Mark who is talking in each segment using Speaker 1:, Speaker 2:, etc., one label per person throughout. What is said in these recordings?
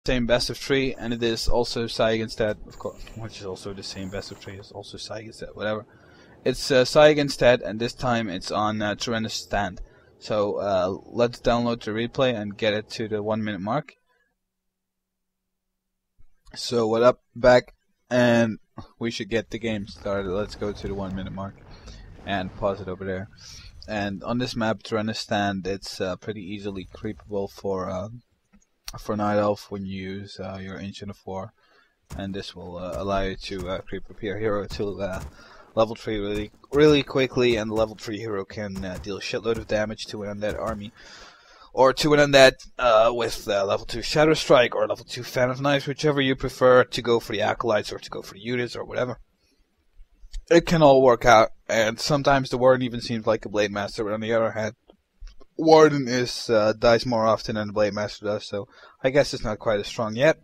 Speaker 1: same best of 3, and it is also Psy against that, of course, which is also the same best of 3, is also Psy against that, whatever. It's Psy against that, and this time it's on Tyrannus stand. So let's download the replay and get it to the 1 minute mark. So what up, back, and we should get the game started. Let's go to the 1 minute mark and pause it over there. And on this map, Tyrannus stand, it's pretty easily creepable for Night Elf when you use your Ancient of War, and this will allow you to creep up your hero to level 3 really quickly, and the level 3 hero can deal a shitload of damage to an undead army, or to an undead with level 2 Shadow Strike or level 2 Fan of Knives, whichever you prefer, to go for the acolytes or to go for the units or whatever. It can all work out, and sometimes the Warden even seems like a Blade Master, but on the other hand, Warden dies more often than the Blade Master does, so I guess it's not quite as strong yet.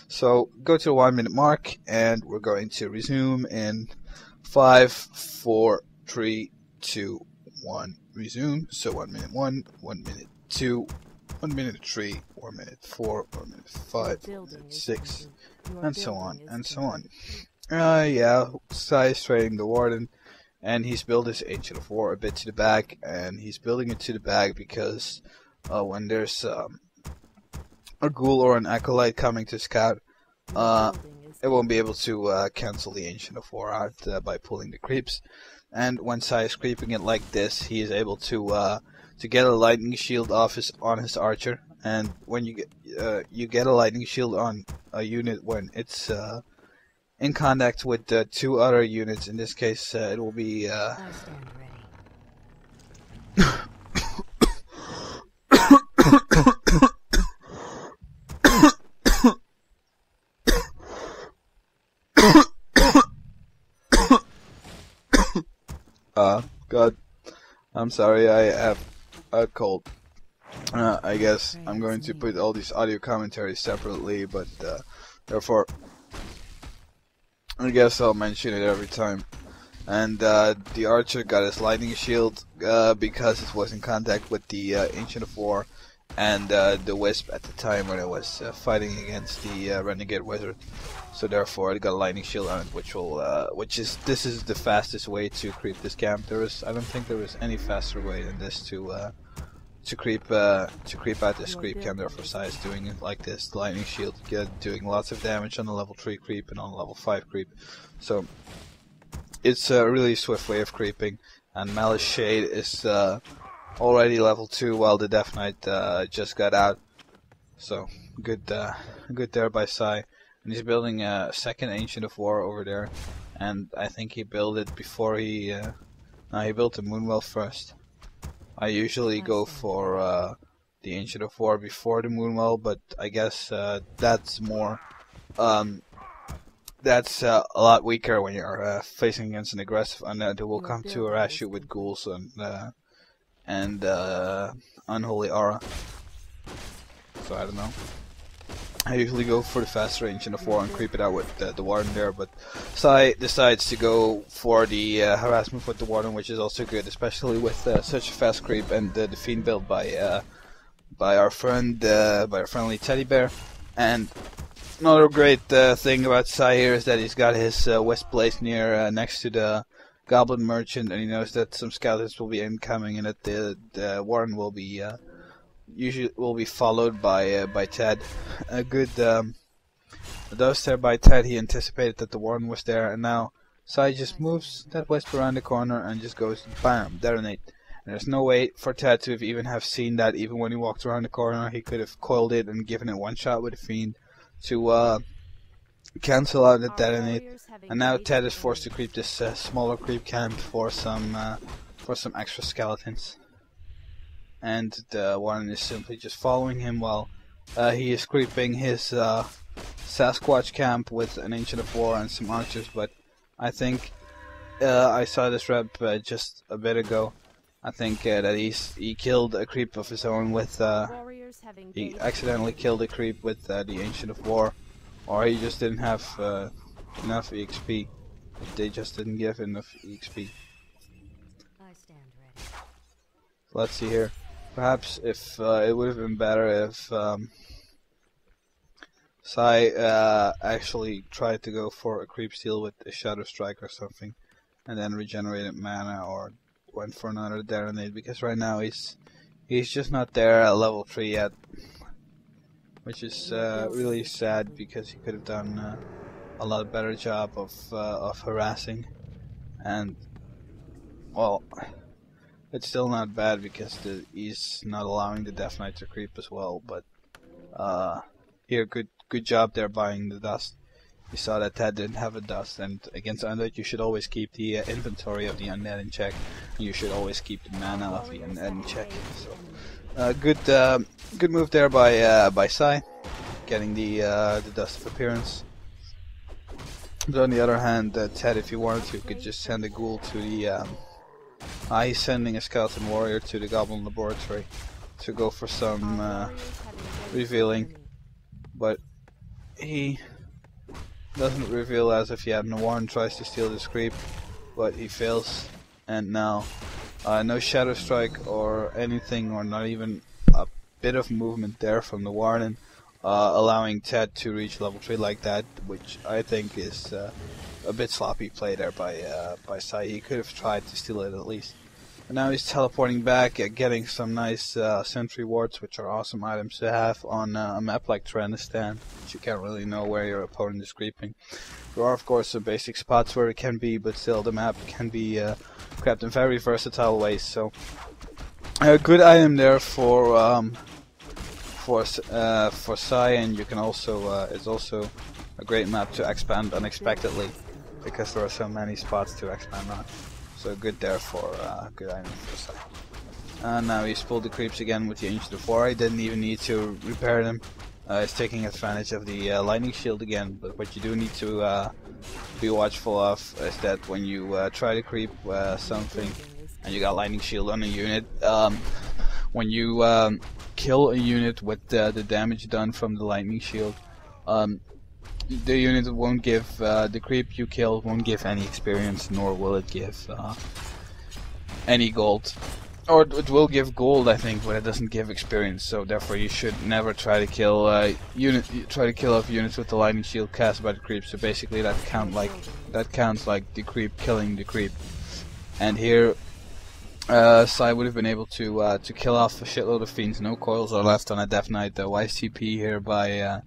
Speaker 1: So go to the 1 minute mark, and we're going to resume in 5, 4, 3, 2, 1. Resume. So 1 minute 1, 1 minute 2, 1 minute 3, 1 minute 4, 1 minute 5, 1 minute 6, and so on and so on. Yeah, Sai is trading the Warden, and he's built his Ancient of War a bit to the back, and he's building it to the back because when there's a ghoul or an acolyte coming to scout, it won't be able to cancel the Ancient of War out by pulling the creeps. And when Sai is creeping it like this, he is able to get a lightning shield off on his archer. And when you get a lightning shield on a unit when it's in contact with 2 other units. In this case, it will be.
Speaker 2: I stand ready.
Speaker 1: God, I'm sorry, I have a cold. I guess I'm going to put all these audio commentaries separately, but therefore, I guess I'll mention it every time. And the archer got his lightning shield because it was in contact with the Ancient of War and the Wisp at the time when it was fighting against the Renegade Wizard. So therefore, it got a lightning shield on it, this is the fastest way to creep this camp. I don't think there is any faster way than this to creep out this creep camp. Therefore, Sai is doing it like this. The lightning shield doing lots of damage on the level 3 creep and on the level 5 creep. So it's a really swift way of creeping. And Malice Shade is already level 2, while the Death Knight just got out. So good there by Sai. And he's building a second Ancient of War over there. And I think he built it before he built the Moonwell first. I usually go for the Ancient of War before the Moonwell, but I guess that's more that's a lot weaker when you're facing against an aggressive undead who will come to harass you with ghouls and unholy aura. So I don't know. I usually go for the faster Ancient of War and creep it out with the Warden there, but Sai decides to go for the harassment with the Warden, which is also good, especially with such a fast creep and the Fiend build by our friendly Teddy Bear. And another great thing about Sai here is that he's got his West Place next to the Goblin Merchant, and he knows that some skeletons will be incoming, and that the Warden will be followed by Ted. A good those there by Ted. He anticipated that the Warden was there, and now Sai just moves that Wisp around the corner and just goes bam, detonate. And there's no way for Ted to even have seen that. Even when he walked around the corner, he could have coiled it and given it one shot with a Fiend to cancel out the detonate. And now Ted is forced to creep this smaller creep camp for some extra skeletons. And the Warden is simply just following him while he is creeping his Sasquatch camp with an Ancient of War and some archers. But I think I saw this rep just a bit ago. I think that he killed a creep of his own with he accidentally killed a creep with the Ancient of War, or he just didn't have enough EXP. They just didn't give enough EXP.
Speaker 2: I stand ready.
Speaker 1: Let's see here. Perhaps if it would have been better if Sai actually tried to go for a creep steal with a Shadow Strike or something, and then regenerated mana or went for another Detonate, because right now he's just not there at level 3 yet, which is really sad, because he could have done a lot better job of harassing. And well, it's still not bad because he's not allowing the Death Knight to creep as well. But here, good job there buying the dust. You saw that Ted didn't have a dust, and against undead you should always keep the inventory of the undead in check. You should always keep the mana of the undead in check. So good move there by Sai, getting the dust of appearance. But on the other hand, Ted, if he wanted to, could just send a ghoul to the. He's sending a skeleton warrior to the goblin laboratory to go for some revealing, but he doesn't reveal as of yet. And Warren tries to steal this creep, but he fails. And now, no Shadow Strike or anything, or not even a bit of movement there from the Warden, allowing Ted to reach level 3 like that, which I think is a bit sloppy play there by Sai. He could have tried to steal it at least. And now he's teleporting back, getting some nice sentry wards, which are awesome items to have on a map like Trendistan, which you can't really know where your opponent is creeping. There are of course some basic spots where it can be, but still the map can be grabbed in very versatile ways. So a good item there for Sai, and you can also it's also a great map to expand unexpectedly, because there are so many spots to expand on. So good there for good item for Sai. And now he's pulled the creeps again with the Ancient of War. He didn't even need to repair them. He's taking advantage of the lightning shield again. But what you do need to be watchful of is that when you try to creep something and you got lightning shield on a unit, when you kill a unit with the damage done from the lightning shield, the unit won't give, the creep you kill won't give any experience, nor will it give any gold. Or it will give gold, I think, but it doesn't give experience. So therefore, you should never try to kill off units with the lightning shield cast by the creep. So basically, that counts like the creep killing the creep. And here, Sai would have been able to kill off a shitload of fiends. No coils are left on a Death Knight. The YCP here by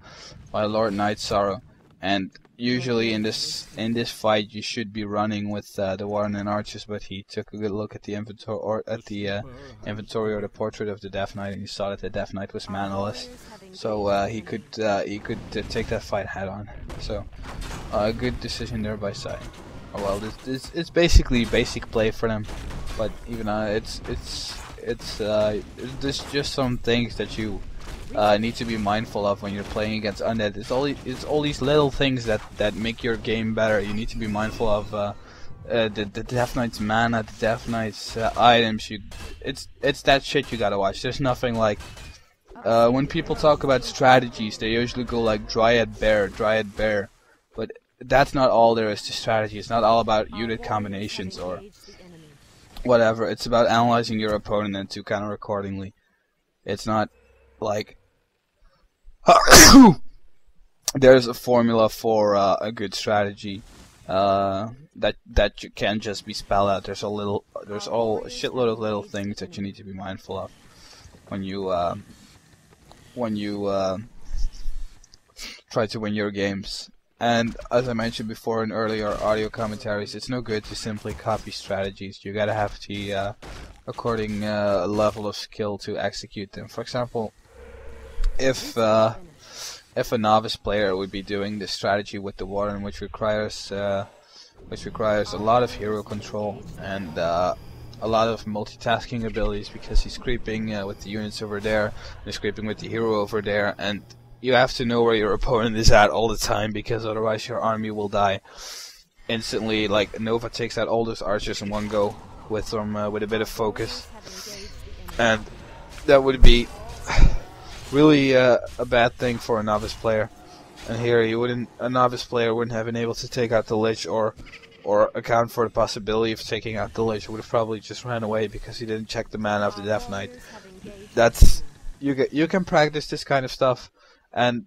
Speaker 1: Lord Night Sorrow. And usually in this fight you should be running with the warden and archers, but he took a good look at the inventory or the portrait of the Death Knight, and he saw that the Death Knight was manaless, so he could take that fight head on. So a good decision there by Sai. Oh, well, it's basically basic play for them, but even it's there's just some things that you need to be mindful of when you're playing against undead. It's all these little things that make your game better. You need to be mindful of the Death Knight's mana, the Death Knight's items. It's that shit you gotta watch. There's nothing like when people talk about strategies, they usually go like Dryad Bear, but that's not all there is to strategy. It's not all about unit combinations or whatever. It's about analyzing your opponent and to counter accordingly. It's not like there's a formula for a good strategy that you can't just be spelled out. There's a shitload of little things that you need to be mindful of when you try to win your games. And as I mentioned before in earlier audio commentaries, it's no good to simply copy strategies. You gotta have the according level of skill to execute them. For example, if a novice player would be doing this strategy with the warden, which requires a lot of hero control and a lot of multitasking abilities, because he's creeping with the units over there, and he's creeping with the hero over there, and you have to know where your opponent is at all the time, because otherwise your army will die instantly. Like Nova takes out all those archers in one go with a bit of focus, and that would be really a bad thing for a novice player. And here a novice player wouldn't have been able to take out the Lich or account for the possibility of taking out the Lich. Would have probably just ran away because he didn't check the mana of the Death Knight. You can practice this kind of stuff, and